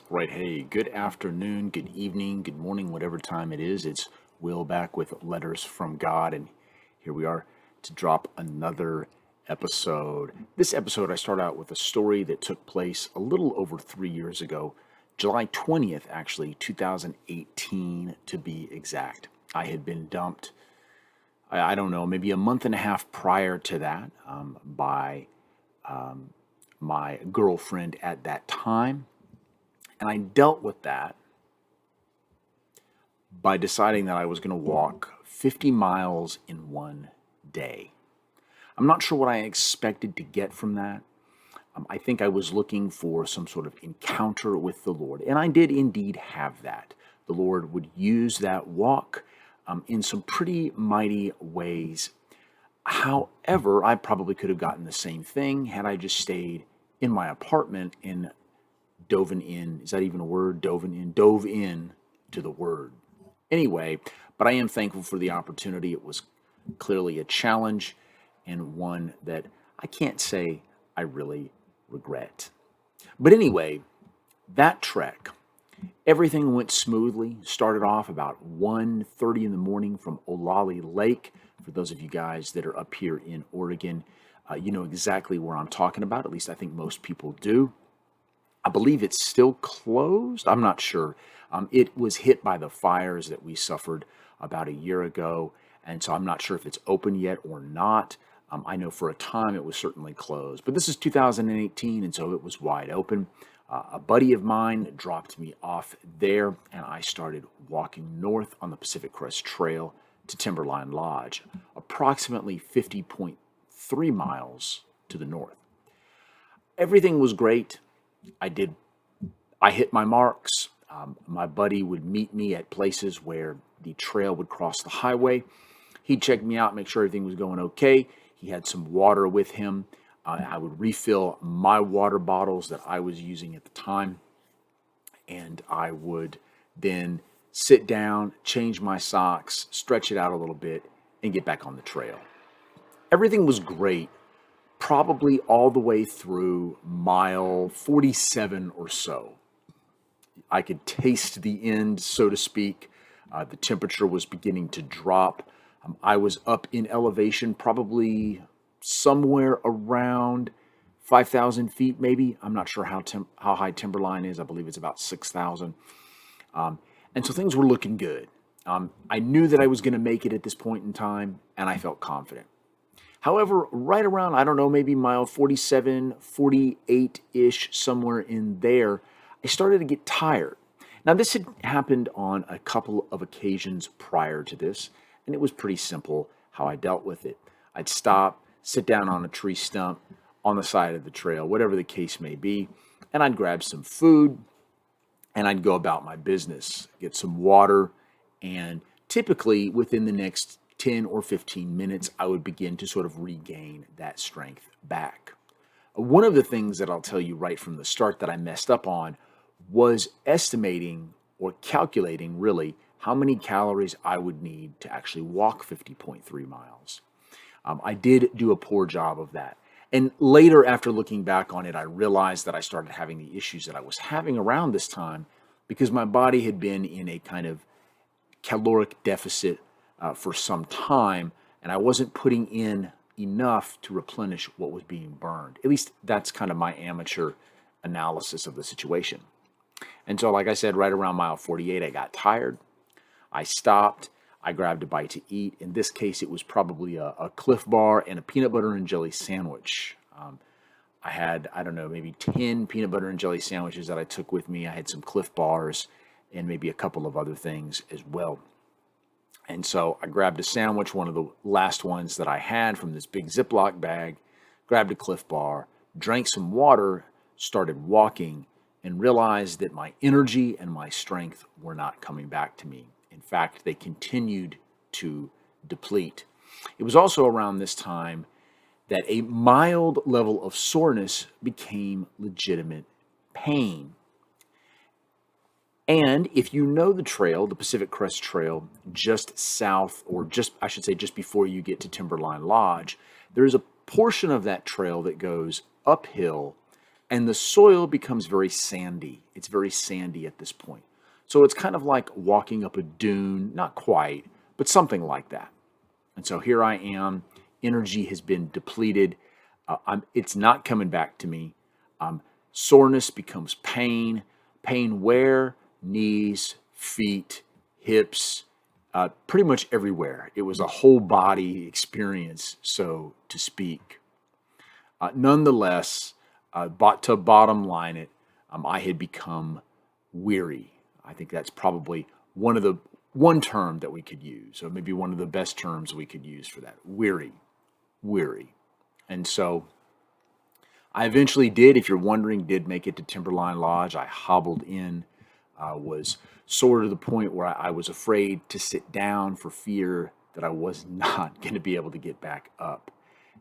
Right. Hey, good afternoon, good evening, good morning, whatever time it is. It's Will back with Letters from God, and here we are to drop another episode. This episode, I start out with a story that took place a little over 3 years ago, July 20th, actually, 2018 to be exact. I had been dumped, I don't know, maybe a month and a half prior to that by my girlfriend at that time. And I dealt with that by deciding that I was going to walk 50 miles in one day. I'm not sure what I expected to get from that. I think I was looking for some sort of encounter with the Lord, and I did indeed have that. The Lord would use that walk in some pretty mighty ways. However, I probably could have gotten the same thing had I just stayed in my apartment and dove in. Is that even a word? Dove in to the word. Anyway, but I am thankful for the opportunity. It was clearly a challenge and one that I can't say I really regret. But anyway, that trek, everything went smoothly. Started off about 1:30 in the morning from Olali Lake. For those of you guys that are up here in Oregon, you know exactly where I'm talking about. At least I think most people do. I believe it's still closed. I'm not sure. It was hit by the fires that we suffered about a year ago, and so I'm not sure if it's open yet or not. I know for a time it was certainly closed, but this is 2018, and so it was wide open. A buddy of mine dropped me off there, and I started walking north on the Pacific Crest Trail to Timberline Lodge, approximately 50.3 miles to the north. Everything was great. I hit my marks. My buddy would meet me at places where the trail would cross the highway. He'd check me out, make sure everything was going okay. He had some water with him. I would refill my water bottles that I was using at the time, and I would then sit down, change my socks, stretch it out a little bit, and get back on the trail. Everything was great, probably all the way through mile 47 or so. I could taste the end, so to speak. The temperature was beginning to drop. I was up in elevation, probably somewhere around 5,000 feet, maybe. I'm not sure how high Timberline is. I believe it's about 6,000. And so things were looking good. I knew that I was going to make it at this point in time, and I felt confident. However, right around, I don't know, maybe mile 47, 48-ish, somewhere in there, I started to get tired. Now, this had happened on a couple of occasions prior to this, and it was pretty simple how I dealt with it. I'd stop, sit down on a tree stump on the side of the trail, whatever the case may be, and I'd grab some food, and I'd go about my business, get some water, and typically within the next 10 or 15 minutes, I would begin to sort of regain that strength back. One of the things that I'll tell you right from the start that I messed up on was estimating or calculating really how many calories I would need to actually walk 50.3 miles. I did do a poor job of that. And later, after looking back on it, I realized that I started having the issues that I was having around this time because my body had been in a kind of caloric deficit for some time, and I wasn't putting in enough to replenish what was being burned. At least that's kind of my amateur analysis of the situation. And so, like I said, right around mile 48, I got tired. I stopped. I grabbed a bite to eat. In this case, it was probably a Cliff Bar and a peanut butter and jelly sandwich. I had, I don't know, maybe 10 peanut butter and jelly sandwiches that I took with me. I had some Cliff Bars and maybe a couple of other things as well. And so I grabbed a sandwich, one of the last ones that I had from this big Ziploc bag, grabbed a Cliff Bar, drank some water, started walking, and realized that my energy and my strength were not coming back to me. In fact, they continued to deplete. It was also around this time that a mild level of soreness became legitimate pain. And if you know the trail, the Pacific Crest Trail, just south, or just, I should say, just before you get to Timberline Lodge, there's a portion of that trail that goes uphill and the soil becomes very sandy. It's very sandy at this point. So it's kind of like walking up a dune, not quite, but something like that. And so here I am. Energy has been depleted. It's not coming back to me. Soreness becomes pain. Pain where? Knees, feet, hips, pretty much everywhere. It was a whole body experience, so to speak. Nonetheless, to bottom line it, I had become weary. I think that's probably one term that we could use, or maybe one of the best terms we could use for that. Weary. And so I eventually did, if you're wondering, did make it to Timberline Lodge. I hobbled in, was sore to the point where I was afraid to sit down for fear that I was not going to be able to get back up.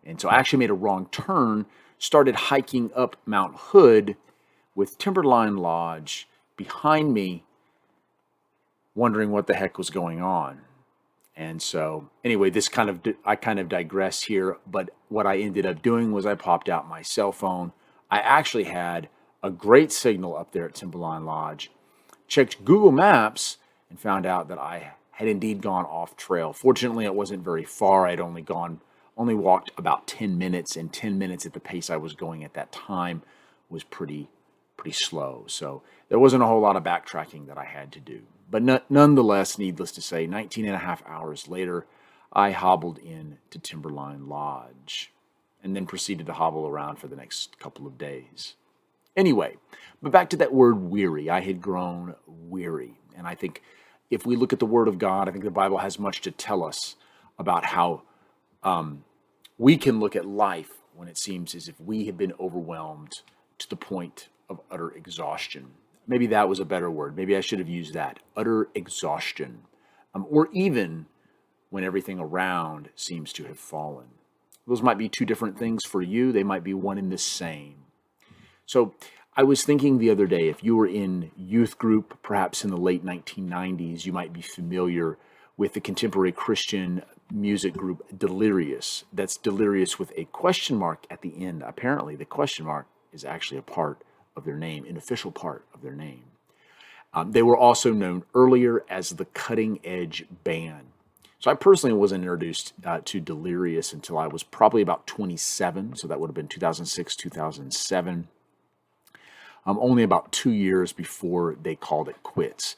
And so I actually made a wrong turn, started hiking up Mount Hood with Timberline Lodge behind me, wondering what the heck was going on. And so anyway, I kind of digress here, but what I ended up doing was I popped out my cell phone. I actually had a great signal up there at Timberline Lodge, checked Google Maps and found out that I had indeed gone off trail. Fortunately, it wasn't very far. I'd only walked about 10 minutes, and 10 minutes at the pace I was going at that time was pretty slow. So there wasn't a whole lot of backtracking that I had to do. But nonetheless, needless to say, 19 and a half hours later, I hobbled in to Timberline Lodge and then proceeded to hobble around for the next couple of days. Anyway, but back to that word weary. I had grown weary. And I think if we look at the Word of God, I think the Bible has much to tell us about how we can look at life when it seems as if we have been overwhelmed to the point of utter exhaustion. Maybe that was a better word. Maybe I should have used that. Utter exhaustion. Or even when everything around seems to have fallen. Those might be two different things for you. They might be one and the same. So I was thinking the other day, if you were in youth group, perhaps in the late 1990s, you might be familiar with the contemporary Christian music group Delirious. That's Delirious with a question mark at the end. Apparently, the question mark is actually a part of their name, an official part of their name. They were also known earlier as the Cutting Edge Band. So I personally wasn't introduced to Delirious until I was probably about 27. So that would have been 2006, 2007. Only about 2 years before they called it quits.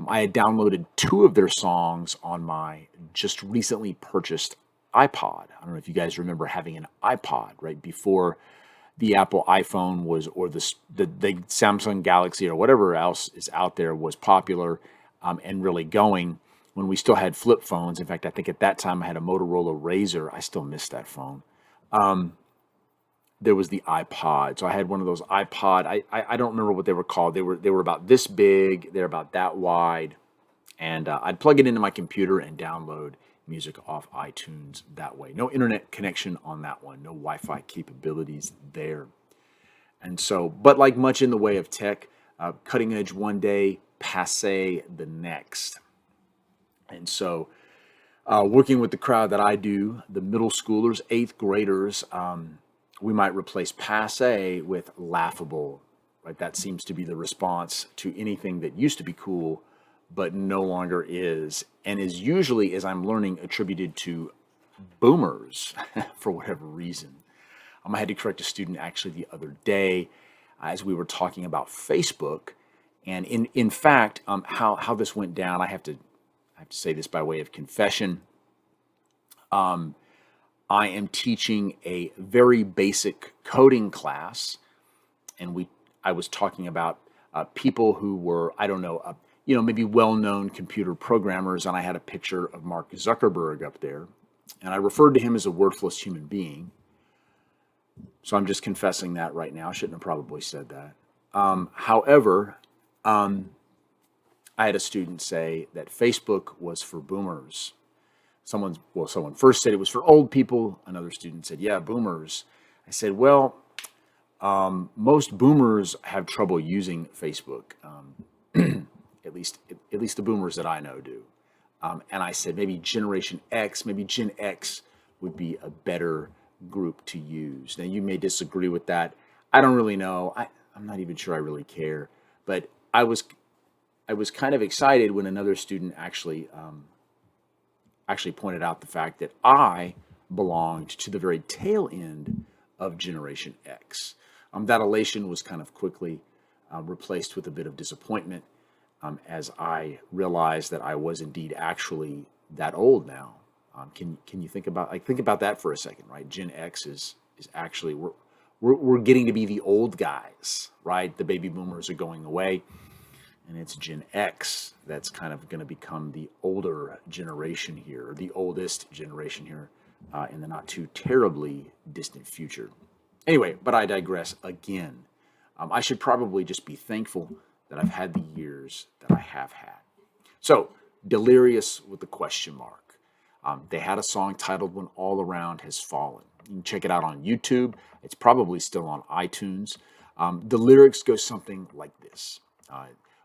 I had downloaded 2 of their songs on my just recently purchased iPod. I don't know if you guys remember having an iPod, right? Before the Apple iPhone was, or the Samsung Galaxy or whatever else is out there was popular and really going, when we still had flip phones. In fact, I think at that time I had a Motorola Razr. I still miss that phone. There was the iPod. So I had one of those iPod. I don't remember what they were called. They were about this big. They're about that wide. And I'd plug it into my computer and download music off iTunes that way. No internet connection on that one. No Wi-Fi capabilities there. And so, but like much in the way of tech, cutting edge one day, passe the next. And so, working with the crowd that I do, the middle schoolers, 8th graders, we might replace passe with laughable, right? That seems to be the response to anything that used to be cool, but no longer is, and is usually, as I'm learning, attributed to boomers for whatever reason. I had to correct a student actually the other day as we were talking about Facebook, and in fact, how this went down. I have to say this by way of confession. I am teaching a very basic coding class, and I was talking about people who were, I don't know, maybe well-known computer programmers, and I had a picture of Mark Zuckerberg up there, and I referred to him as a worthless human being. So I'm just confessing that right now. I shouldn't have probably said that. However, I had a student say that Facebook was for boomers. Someone first said it was for old people. Another student said, yeah, boomers. I said, well, most boomers have trouble using Facebook. At least the boomers that I know do. And I said, maybe Generation X, maybe Gen X would be a better group to use. Now, you may disagree with that. I don't really know. I'm not even sure I really care. But I was kind of excited when another student actually pointed out the fact that I belonged to the very tail end of Generation X. That elation was kind of quickly replaced with a bit of disappointment as I realized that I was indeed actually that old now. Can you think about that for a second, right? Gen X is actually we're getting to be the old guys, right? The baby boomers are going away, and it's Gen X that's kind of going to become the older generation here, or the oldest generation here, in the not too terribly distant future. Anyway, but I digress again. I should probably just be thankful that I've had the years that I have had. So, Delirious with the question mark. They had a song titled When All Around Has Fallen. You can check it out on YouTube. It's probably still on iTunes. The lyrics go something like this.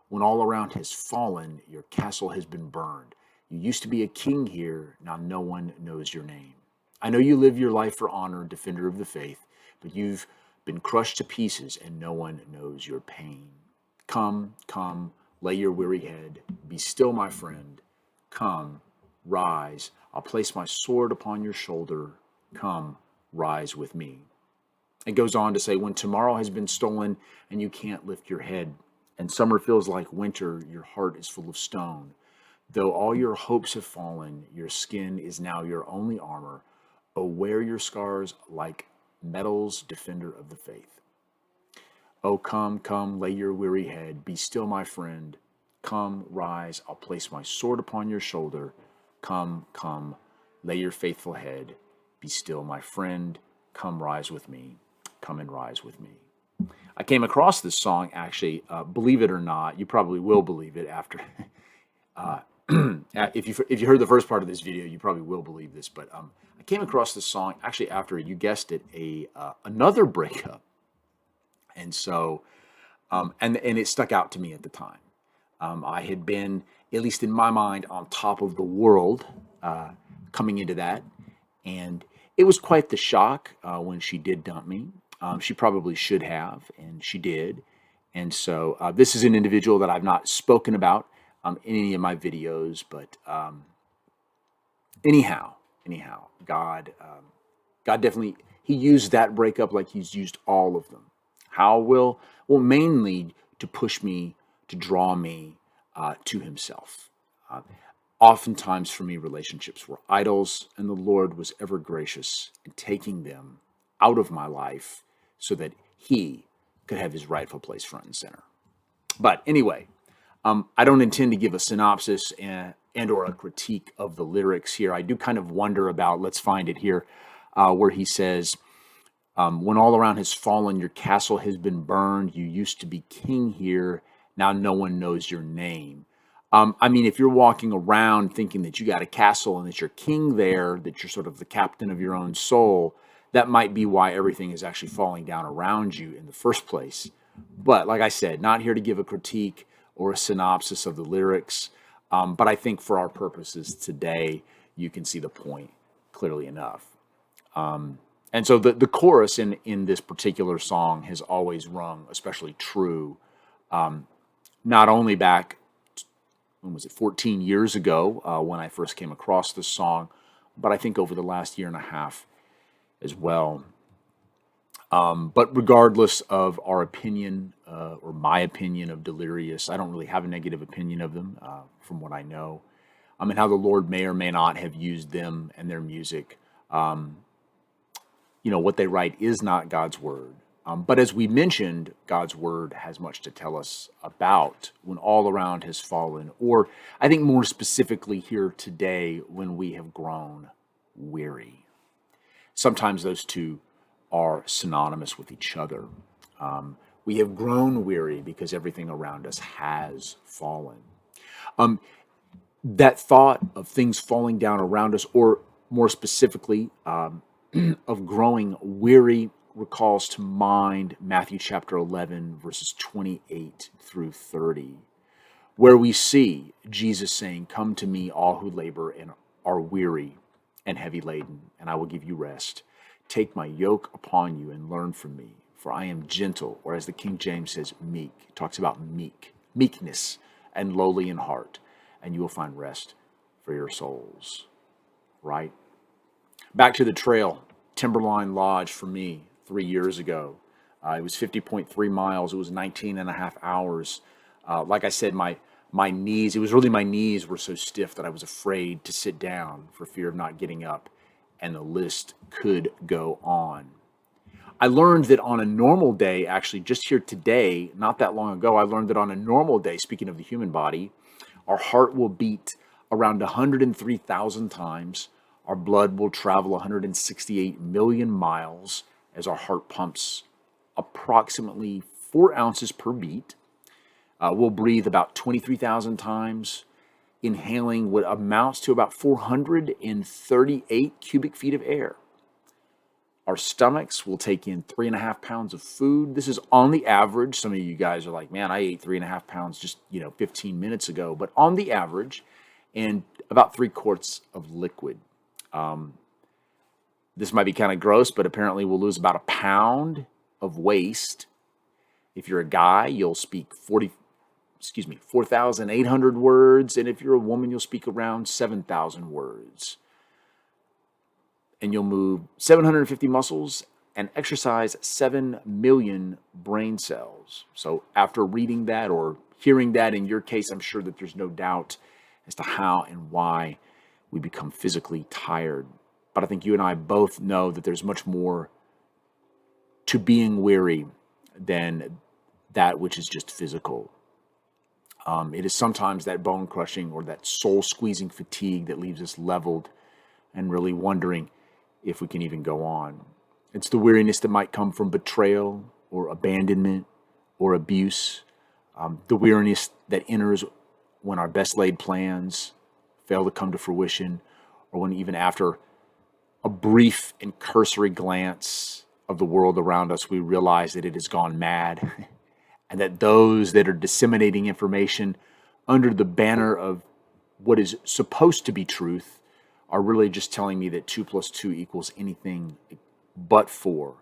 When all around has fallen, your castle has been burned. You used to be a king here, now no one knows your name. I know you live your life for honor, defender of the faith, but you've been crushed to pieces and no one knows your pain. Come, come, lay your weary head, be still, my friend. Come, rise, I'll place my sword upon your shoulder. Come, rise with me. It goes on to say, when tomorrow has been stolen and you can't lift your head, and summer feels like winter, your heart is full of stone. Though all your hopes have fallen, your skin is now your only armor. Oh, wear your scars like metals, defender of the faith. Oh, come, come, lay your weary head, be still, my friend. Come, rise, I'll place my sword upon your shoulder. Come, come, lay your faithful head, be still, my friend. Come, rise with me. Come and rise with me. I came across this song actually, believe it or not, you probably will believe it after. If you heard the first part of this video, you probably will believe this. But I came across this song actually after, you guessed it, another breakup, and so and it stuck out to me at the time. I had been, at least in my mind, on top of the world coming into that, and it was quite the shock when she did dump me. She probably should have, and she did. And so this is an individual that I've not spoken about in any of my videos, but anyhow, God definitely, He used that breakup like He's used all of them. How will? Well, mainly to push me, to draw me to Himself. Oftentimes for me, relationships were idols, and the Lord was ever gracious in taking them out of my life so that He could have His rightful place front and center. But anyway, I don't intend to give a synopsis and or a critique of the lyrics here. I do kind of wonder about, let's find it here, where he says, when all around has fallen, your castle has been burned. You used to be king here. Now no one knows your name. I mean, if you're walking around thinking that you got a castle and that you're king there, that you're sort of the captain of your own soul, that might be why everything is actually falling down around you in the first place. But like I said, not here to give a critique or a synopsis of the lyrics. But I think for our purposes today, you can see the point clearly enough. And so the chorus in this particular song has always rung especially true, not only back, when was it, 14 years ago when I first came across this song, but I think over the last year and a half as well. But regardless of our opinion or my opinion of Delirious, I don't really have a negative opinion of them from what I know. And how the Lord may or may not have used them and their music. What they write is not God's word. But as we mentioned, God's word has much to tell us about when all around has fallen, or I think more specifically here today, when we have grown weary. Sometimes those two are synonymous with each other. We have grown weary because everything around us has fallen. That thought of things falling down around us, or more specifically, of growing weary, recalls to mind Matthew chapter 11, verses 28 through 30, where we see Jesus saying, "Come to me, all who labor and are weary and heavy laden, and I will give you rest. Take my yoke upon you and learn from me, for I am gentle, or as the King James says, meek. It talks about meekness, and lowly in heart, and you will find rest for your souls. Right? Back to the trail, Timberline Lodge for me 3 years ago. It was 50.3 miles. It was 19 and a half hours. Like I said, my knees, it was really my knees were so stiff that I was afraid to sit down for fear of not getting up. And the list could go on. I learned that on a normal day, actually just here today, not that long ago, I learned that on a normal day, speaking of the human body, our heart will beat around 103,000 times. Our blood will travel 168 million miles as our heart pumps approximately 4 ounces per beat. We'll breathe about 23,000 times, inhaling what amounts to about 438 cubic feet of air. Our stomachs will take in 3.5 pounds of food. This is on the average. Some of you guys are like, man, I ate 3.5 pounds just 15 minutes ago. But on the average, and about 3 quarts of liquid. This might be kind of gross, but apparently we'll lose about 1 pound of waste. If you're a guy, you'll speak 4,800 words. And if you're a woman, you'll speak around 7,000 words. And you'll move 750 muscles and exercise 7 million brain cells. So after reading that or hearing that in your case, I'm sure that there's no doubt as to how and why we become physically tired. But I think you and I both know that there's much more to being weary than that which is just physical. It is sometimes that bone-crushing or that soul-squeezing fatigue that leaves us leveled and really wondering if we can even go on. It's the weariness that might come from betrayal or abandonment or abuse. The weariness that enters when our best laid plans fail to come to fruition, or when even after a brief and cursory glance of the world around us, we realize that it has gone mad and that those that are disseminating information under the banner of what is supposed to be truth are really just telling me that 2 + 2 equals anything but 4.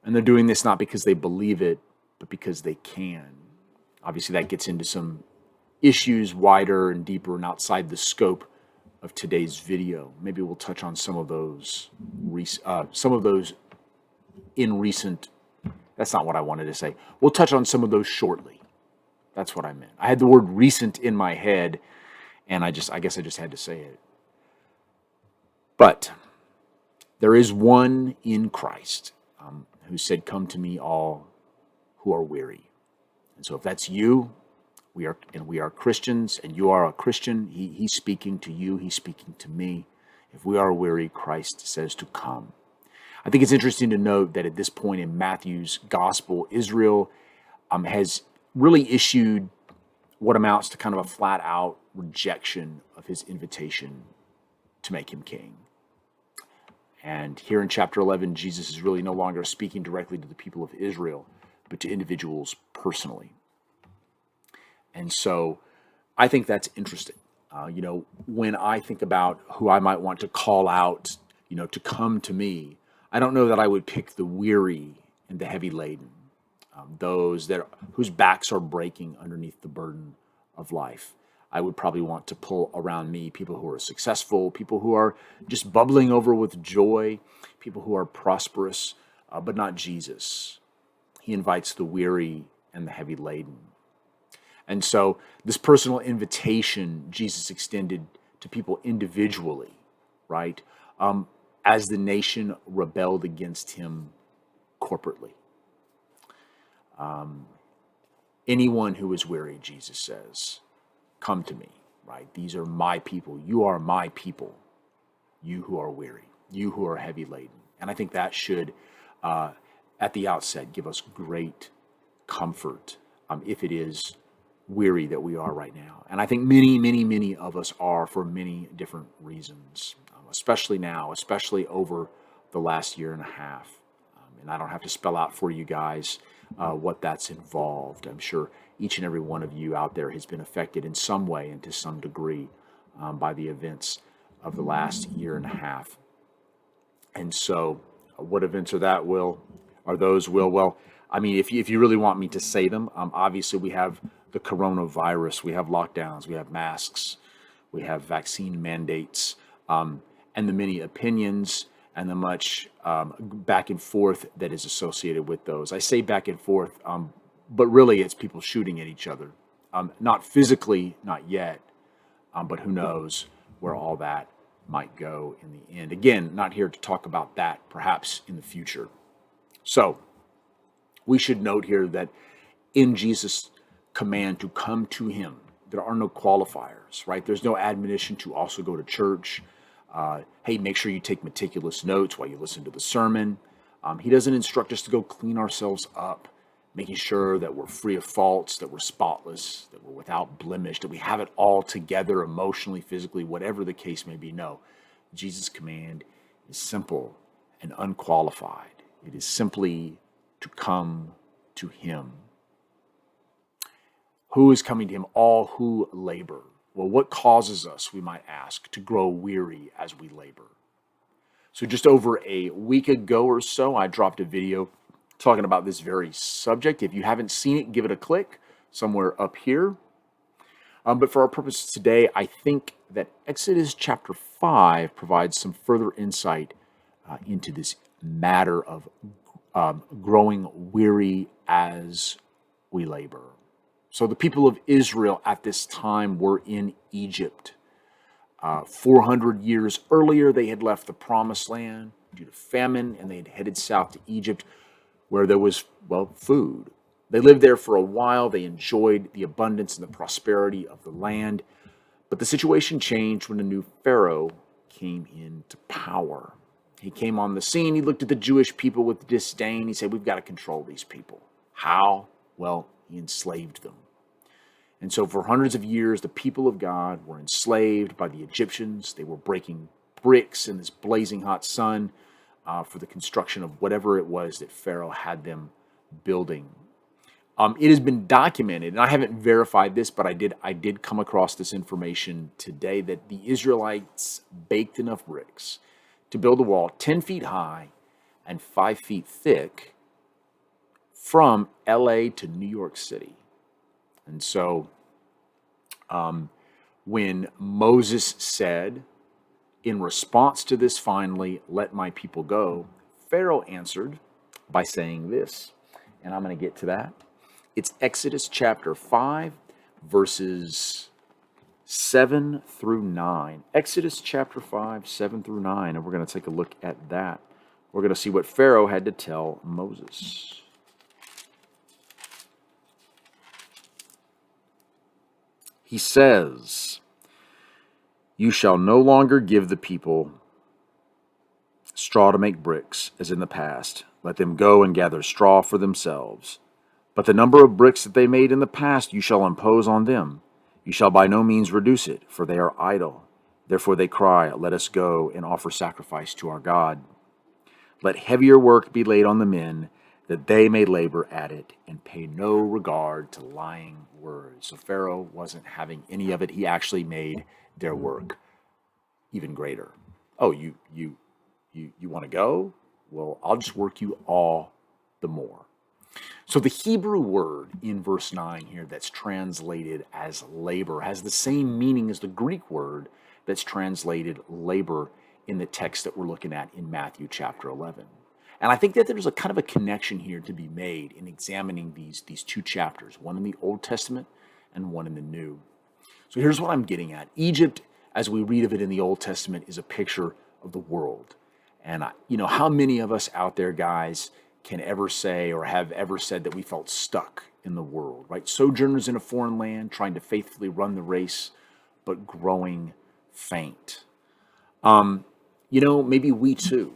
And they're doing this not because they believe it, but because they can. Obviously, that gets into some issues wider and deeper and outside the scope of today's video. Maybe we'll touch on some of those in recent. That's not what I wanted to say. We'll touch on some of those shortly. That's what I meant. I had the word recent in my head, and I guess I just had to say it. But there is one in Christ who said, "Come to me, all who are weary." And so if that's you, we are Christians, and you are a Christian, he's speaking to you, he's speaking to me. If we are weary, Christ says to come. I think it's interesting to note that at this point in Matthew's gospel, Israel has really issued what amounts to kind of a flat-out rejection of his invitation to make him king. And here in chapter 11, Jesus is really no longer speaking directly to the people of Israel, but to individuals personally. And so I think that's interesting. When I think about who I might want to call out, to come to me, I don't know that I would pick the weary and the heavy laden, those whose backs are breaking underneath the burden of life. I would probably want to pull around me people who are successful, people who are just bubbling over with joy, people who are prosperous, but not Jesus. He invites the weary and the heavy laden. And so this personal invitation Jesus extended to people individually, right, as the nation rebelled against him corporately. Anyone who is weary, Jesus says, come to me, right? These are my people. You are my people, you who are weary, you who are heavy laden. And I think that should, at the outset, give us great comfort if it is weary that we are right now. And I think many of us are for many different reasons, especially now, especially over the last year and a half. And I don't have to spell out for you guys what that's involved. I'm sure each and every one of you out there has been affected in some way and to some degree by the events of the last year and a half. And so what events are Are those well, I mean, if you really want me to say them, obviously we have the coronavirus, we have lockdowns, we have masks, we have vaccine mandates, and the many opinions and the much back and forth that is associated with those. I say back and forth, but really it's people shooting at each other. Not physically, not yet, but who knows where all that might go in the end. Again, not here to talk about that, perhaps in the future. So we should note here that in Jesus' command to come to him, there are no qualifiers, right? There's no admonition to also go to church. Hey, make sure you take meticulous notes while you listen to the sermon. He doesn't instruct us to go clean ourselves up, making sure that we're free of faults, that we're spotless, that we're without blemish, that we have it all together emotionally, physically, whatever the case may be. No, Jesus' command is simple and unqualified. It is simply to come to him. Who is coming to him? All who labor. Well, what causes us, we might ask, to grow weary as we labor? So just over a week ago or so, I dropped a video talking about this very subject. If you haven't seen it, give it a click somewhere up here. But for our purposes today, I think that Exodus chapter 5 provides some further insight into this matter of growing weary as we labor. So the people of Israel at this time were in Egypt. 400 years earlier, they had left the promised land due to famine, and they had headed south to Egypt, where there was, well, food. They lived there for a while. They enjoyed the abundance and the prosperity of the land. But the situation changed when a new Pharaoh came into power. He came on the scene. He looked at the Jewish people with disdain. He said, we've got to control these people. How? Well, he enslaved them. And so for hundreds of years, the people of God were enslaved by the Egyptians. They were breaking bricks in this blazing hot sun for the construction of whatever it was that Pharaoh had them building. It has been documented, and I haven't verified this, but I did come across this information today, that the Israelites baked enough bricks to build a wall 10 feet high and 5 feet thick from LA to New York City. And so when Moses said, in response to this, finally, let my people go, Pharaoh answered by saying this, and I'm going to get to that. It's Exodus chapter 5, verses 7 through 9. Exodus chapter 5, 7 through 9, and we're going to take a look at that. We're going to see what Pharaoh had to tell Moses. He says, you shall no longer give the people straw to make bricks, as in the past. Let them go and gather straw for themselves. But the number of bricks that they made in the past you shall impose on them. You shall by no means reduce it, for they are idle. Therefore they cry, let us go and offer sacrifice to our God. Let heavier work be laid on the men, that they may labor at it and pay no regard to lying words. So Pharaoh wasn't having any of it. He actually made their work even greater. Oh, you want to go? Well, I'll just work you all the more. So the Hebrew word in verse 9 here that's translated as labor has the same meaning as the Greek word that's translated labor in the text that we're looking at in Matthew chapter 11. And I think that there's a kind of a connection here to be made in examining these two chapters, one in the Old Testament and one in the New. So here's what I'm getting at. Egypt, as we read of it in the Old Testament, is a picture of the world. And how many of us out there, guys, can ever say or have ever said that we felt stuck in the world, right? Sojourners in a foreign land, trying to faithfully run the race, but growing faint. Maybe we too,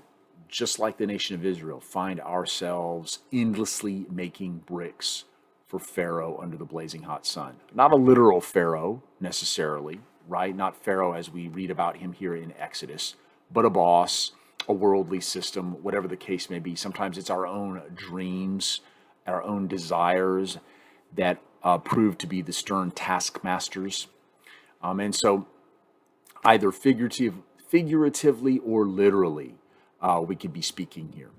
just like the nation of Israel, find ourselves endlessly making bricks for Pharaoh under the blazing hot sun. Not a literal Pharaoh necessarily, right? Not Pharaoh as we read about him here in Exodus, but a boss, a worldly system, whatever the case may be. Sometimes it's our own dreams, our own desires that prove to be the stern taskmasters. And so either figuratively or literally, we could be speaking here.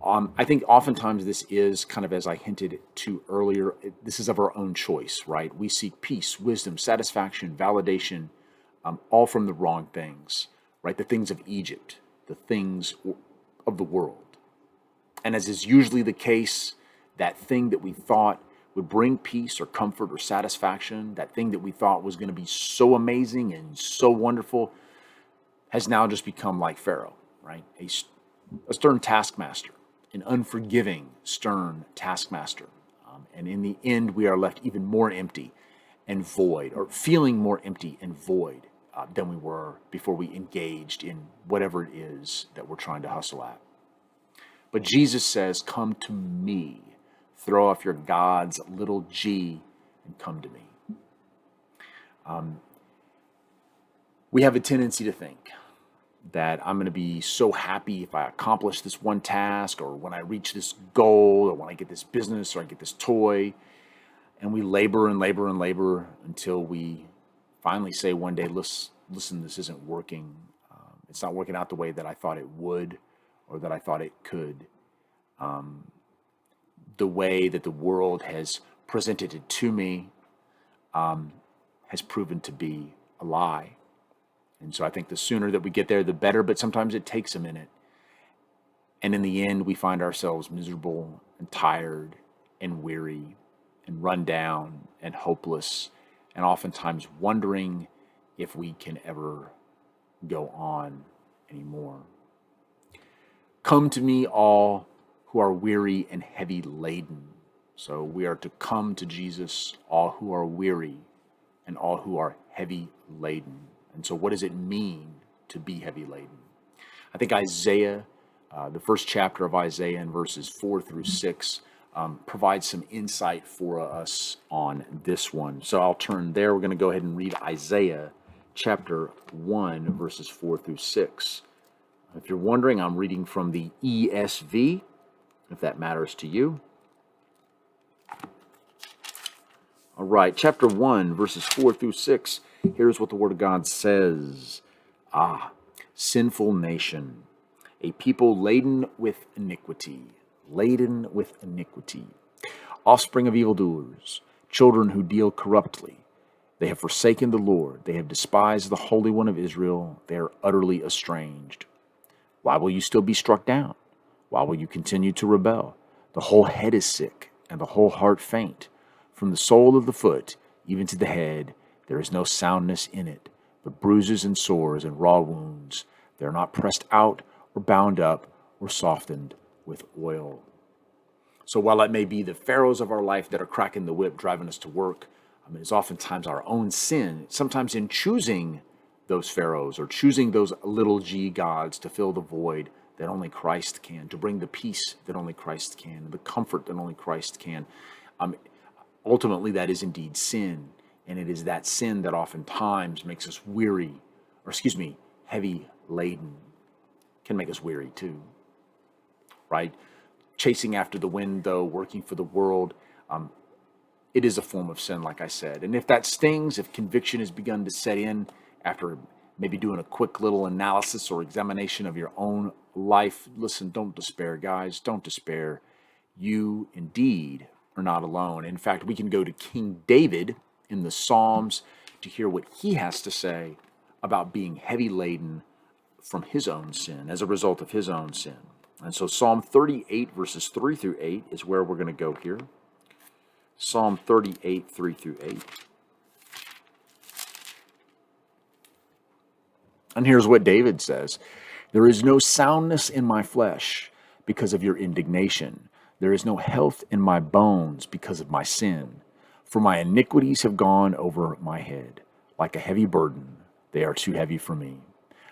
I think oftentimes this is kind of, as I hinted to earlier, this is of our own choice, right? We seek peace, wisdom, satisfaction, validation, all from the wrong things, right? The things of Egypt, the things of the world. And as is usually the case, that thing that we thought would bring peace or comfort or satisfaction, that thing that we thought was going to be so amazing and so wonderful, has now just become like Pharaoh, right? A stern taskmaster, an unforgiving, stern taskmaster. And in the end, we are left even more empty and void, or feeling more empty and void than we were before we engaged in whatever it is that we're trying to hustle at. But Jesus says, come to me. Throw off your God's little g and come to me. We have a tendency to think that I'm going to be so happy if I accomplish this one task, or when I reach this goal, or when I get this business, or I get this toy. And we labor and labor and labor until we finally say one day, listen, this isn't working. It's not working out the way that I thought it would, or that I thought it could. The way that the world has presented it to me has proven to be a lie. And so I think the sooner that we get there, the better, but sometimes it takes a minute. And in the end, we find ourselves miserable and tired and weary and run down and hopeless, and oftentimes wondering if we can ever go on anymore. Come to me, all who are weary and heavy laden. So we are to come to Jesus, all who are weary and all who are heavy laden. And so what does it mean to be heavy laden? I think Isaiah, the first chapter of Isaiah in verses 4 through 6, provides some insight for us on this one. So I'll turn there. We're going to go ahead and read Isaiah chapter 1, verses 4 through 6. If you're wondering, I'm reading from the ESV, if that matters to you. All right, chapter 1, verses 4 through 6. Here's what the Word of God says. Sinful nation, a people laden with iniquity, offspring of evildoers, children who deal corruptly. They have forsaken the Lord. They have despised the Holy One of Israel. They are utterly estranged. Why will you still be struck down? Why will you continue to rebel? The whole head is sick, and the whole heart faint. From the sole of the foot even to the head, there is no soundness in it, but bruises and sores and raw wounds. They are not pressed out or bound up or softened with oil. So while it may be the pharaohs of our life that are cracking the whip, driving us to work, it's oftentimes our own sin, sometimes in choosing those pharaohs or choosing those little g gods to fill the void that only Christ can, to bring the peace that only Christ can, the comfort that only Christ can. Ultimately, that is indeed sin. And it is that sin that oftentimes makes us heavy laden. Can make us weary too, right? Chasing after the wind, though, working for the world, it is a form of sin, like I said. And if that stings, if conviction has begun to set in after maybe doing a quick little analysis or examination of your own life, listen, don't despair, guys. Don't despair. You indeed are not alone. In fact, we can go to King David in the Psalms to hear what he has to say about being heavy laden from his own sin, as a result of his own sin. And so Psalm 38, verses 3 through 8 is where we're going to go here. Psalm 38, 3 through 8. And here's what David says. There is no soundness in my flesh because of your indignation. There is no health in my bones because of my sin. For my iniquities have gone over my head. Like a heavy burden, they are too heavy for me.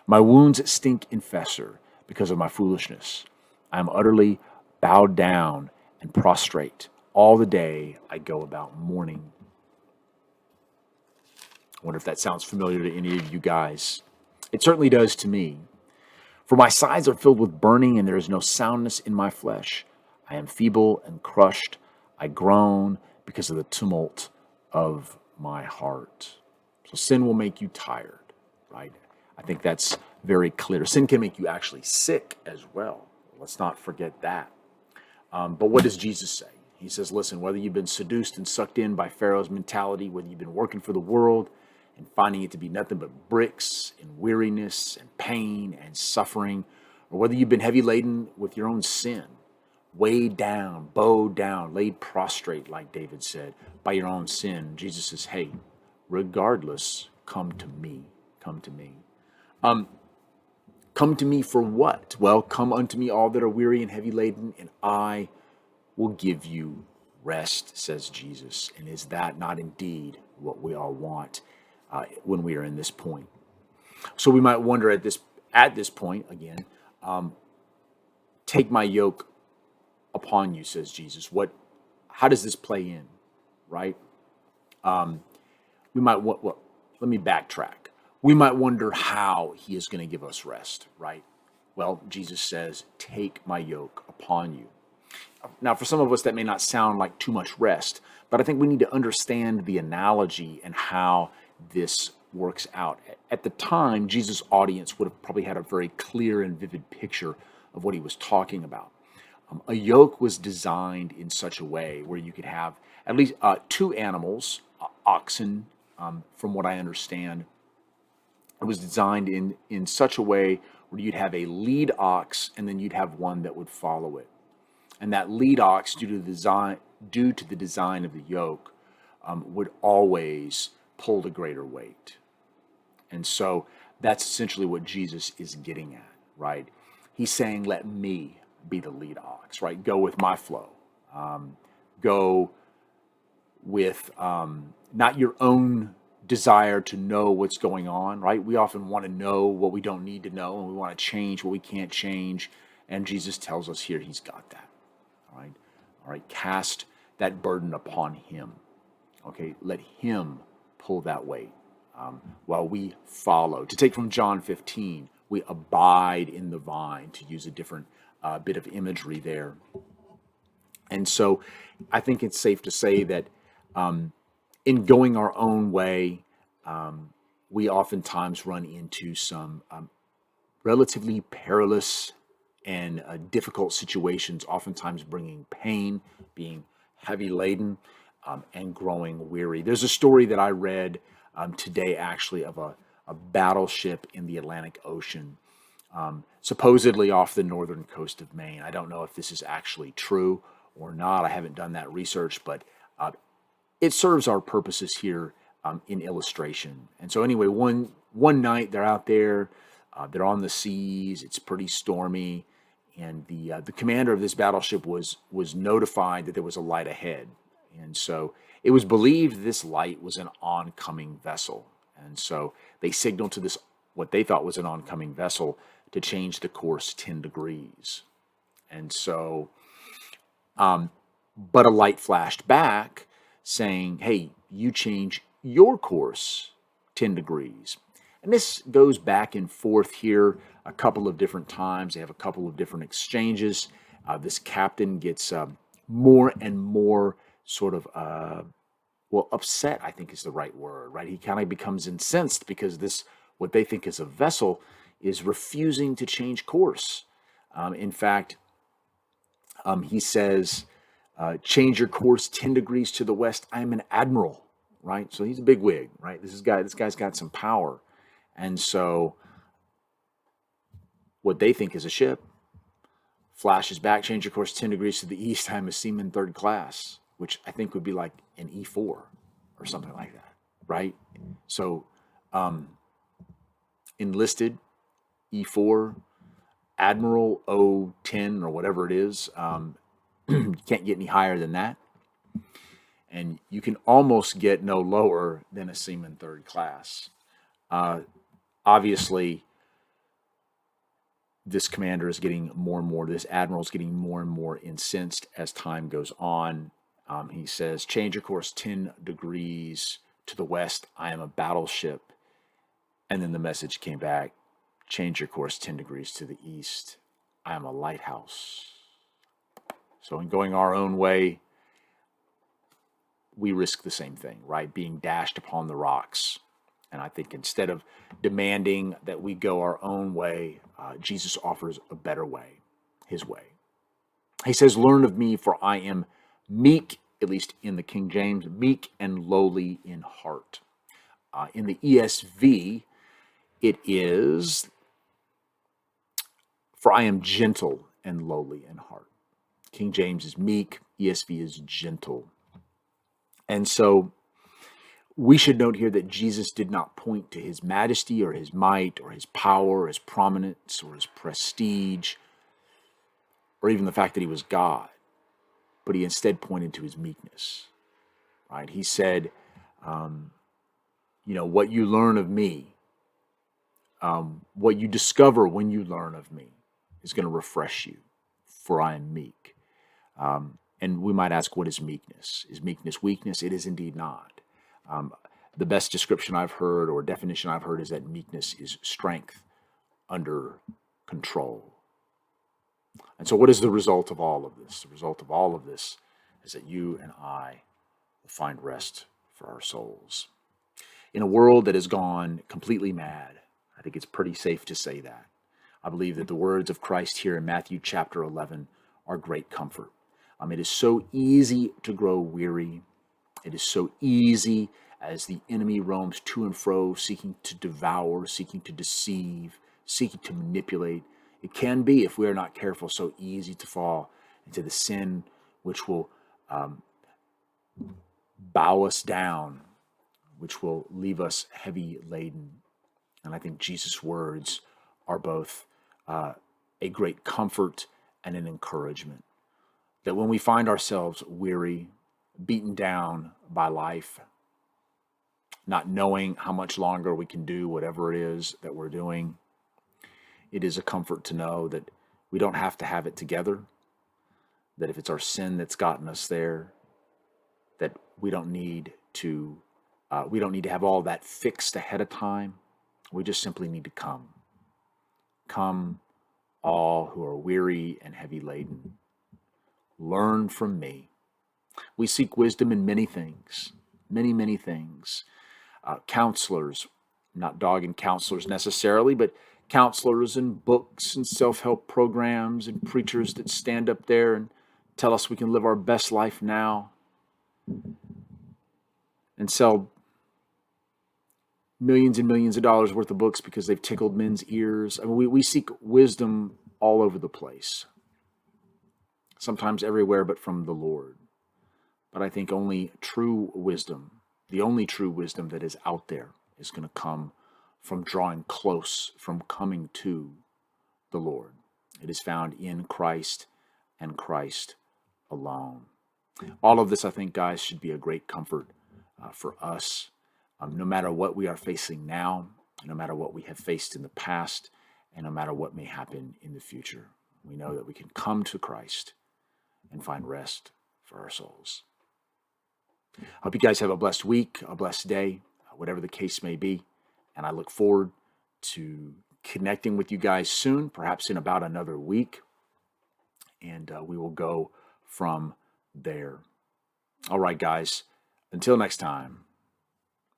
My wounds stink and fester because of my foolishness. I am utterly bowed down and prostrate. All the day I go about mourning. I wonder if that sounds familiar to any of you guys. It certainly does to me. For my sides are filled with burning, and there is no soundness in my flesh. I am feeble and crushed. I groan because of the tumult of my heart. So sin will make you tired, right? I think that's very clear. Sin can make you actually sick as well. Let's not forget that. But what does Jesus say? He says, listen, whether you've been seduced and sucked in by Pharaoh's mentality, whether you've been working for the world and finding it to be nothing but bricks and weariness and pain and suffering, or whether you've been heavy laden with your own sin, weighed down, bowed down, laid prostrate, like David said, by your own sin, Jesus says, hey, regardless, come to me. Come to me. Come to me for what? Well, come unto me all that are weary and heavy laden, and I will give you rest, says Jesus. And is that not indeed what we all want when we are in this point? So we might wonder at this point again, take my yoke upon you, says Jesus. How does this play in, right? We might well, let me backtrack. We might wonder how he is going to give us rest, right? Well, Jesus says, take my yoke upon you. Now, for some of us, that may not sound like too much rest, but I think we need to understand the analogy and how this works out. At the time, Jesus' audience would have probably had a very clear and vivid picture of what he was talking about. A yoke was designed in such a way where you could have at least two animals, oxen, from what I understand. It was designed in such a way where you'd have a lead ox and then you'd have one that would follow it. And that lead ox, due to the design of the yoke, would always pull the greater weight. And so that's essentially what Jesus is getting at, right? He's saying, let me be the lead ox, right? Go with my flow. Go with not your own desire to know what's going on, right? We often want to know what we don't need to know, and we want to change what we can't change. And Jesus tells us here he's got that. All right, cast that burden upon him. Okay, let him pull that weight while we follow. To take from John 15, we abide in the vine, to use a different bit of imagery there. And so I think it's safe to say that in going our own way, we oftentimes run into some relatively perilous and difficult situations, oftentimes bringing pain, being heavy laden, and growing weary. There's a story that I read today, actually, of a battleship in the Atlantic Ocean, supposedly off the northern coast of Maine. I don't know if this is actually true or not. I haven't done that research, but it serves our purposes here in illustration. And so anyway, one night they're out there, they're on the seas, it's pretty stormy, and the commander of this battleship was notified that there was a light ahead. And so it was believed this light was an oncoming vessel. And so they signaled to this, what they thought was an oncoming vessel, to change the course 10 degrees. And so, but a light flashed back saying, hey, you change your course 10 degrees. And this goes back and forth here a couple of different times. They have a couple of different exchanges. This captain gets more and more sort of, upset, I think is the right word, right? He kind of becomes incensed because this, what they think is a vessel, is refusing to change course. In fact, he says, change your course 10 degrees to the west. I'm an admiral, right? So he's a big wig, right? This guy's got some power. And so what they think is a ship flashes back, change your course 10 degrees to the east. I'm a seaman third class, which I think would be like an E4 or something like that, right? So enlisted E4, Admiral O10 or whatever it is. You can't get any higher than that. And you can almost get no lower than a seaman third class. Obviously, this commander is getting more and more, this admiral is getting more and more incensed as time goes on. He says, change your course 10 degrees to the west. I am a battleship. And then the message came back, change your course 10 degrees to the east. I am a lighthouse. So in going our own way, we risk the same thing, right? Being dashed upon the rocks. And I think instead of demanding that we go our own way, Jesus offers a better way, his way. He says, learn of me, for I am meek, at least in the King James, meek and lowly in heart. In the ESV, it is, for I am gentle and lowly in heart. King James is meek, ESV is gentle. And so we should note here that Jesus did not point to his majesty or his might or his power or his prominence or his prestige or even the fact that he was God, but he instead pointed to his meekness, right? He said, what you learn of me, what you discover when you learn of me is going to refresh you, for I am meek. And we might ask, what is meekness? Is meekness weakness? It is indeed not. The best description I've heard or definition I've heard is that meekness is strength under control. And so what is the result of all of this? The result of all of this is that you and I will find rest for our souls. In a world that has gone completely mad, I think it's pretty safe to say that. I believe that the words of Christ here in Matthew chapter 11 are great comfort. It is so easy to grow weary. It is so easy as the enemy roams to and fro, seeking to devour, seeking to deceive, seeking to manipulate. It can be, if we are not careful, so easy to fall into the sin which will bow us down, which will leave us heavy laden. And I think Jesus' words are both a great comfort and an encouragement. That when we find ourselves weary, beaten down by life, not knowing how much longer we can do whatever it is that we're doing, it is a comfort to know that we don't have to have it together, that if it's our sin that's gotten us there, that we don't need to have all that fixed ahead of time. We just simply need to come. Come, all who are weary and heavy laden. Learn from me. We seek wisdom in many things, many things. Counselors, not dogging counselors necessarily, but counselors and books and self-help programs and preachers that stand up there and tell us we can live our best life now and sell millions and millions of dollars worth of books because they've tickled men's ears. I mean, we seek wisdom all over the place, sometimes everywhere but from the Lord. But I think only true wisdom, the only true wisdom that is out there, is going to come from drawing close, from coming to the Lord. It is found in Christ and Christ alone. All of this, I think, guys, should be a great comfort for us, no matter what we are facing now, no matter what we have faced in the past, and no matter what may happen in the future. We know that we can come to Christ and find rest for our souls. I hope you guys have a blessed week, a blessed day, whatever the case may be. And I look forward to connecting with you guys soon, perhaps in about another week. And we will go from there. All right, guys. Until next time,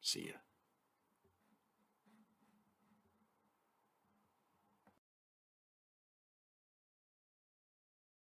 see ya.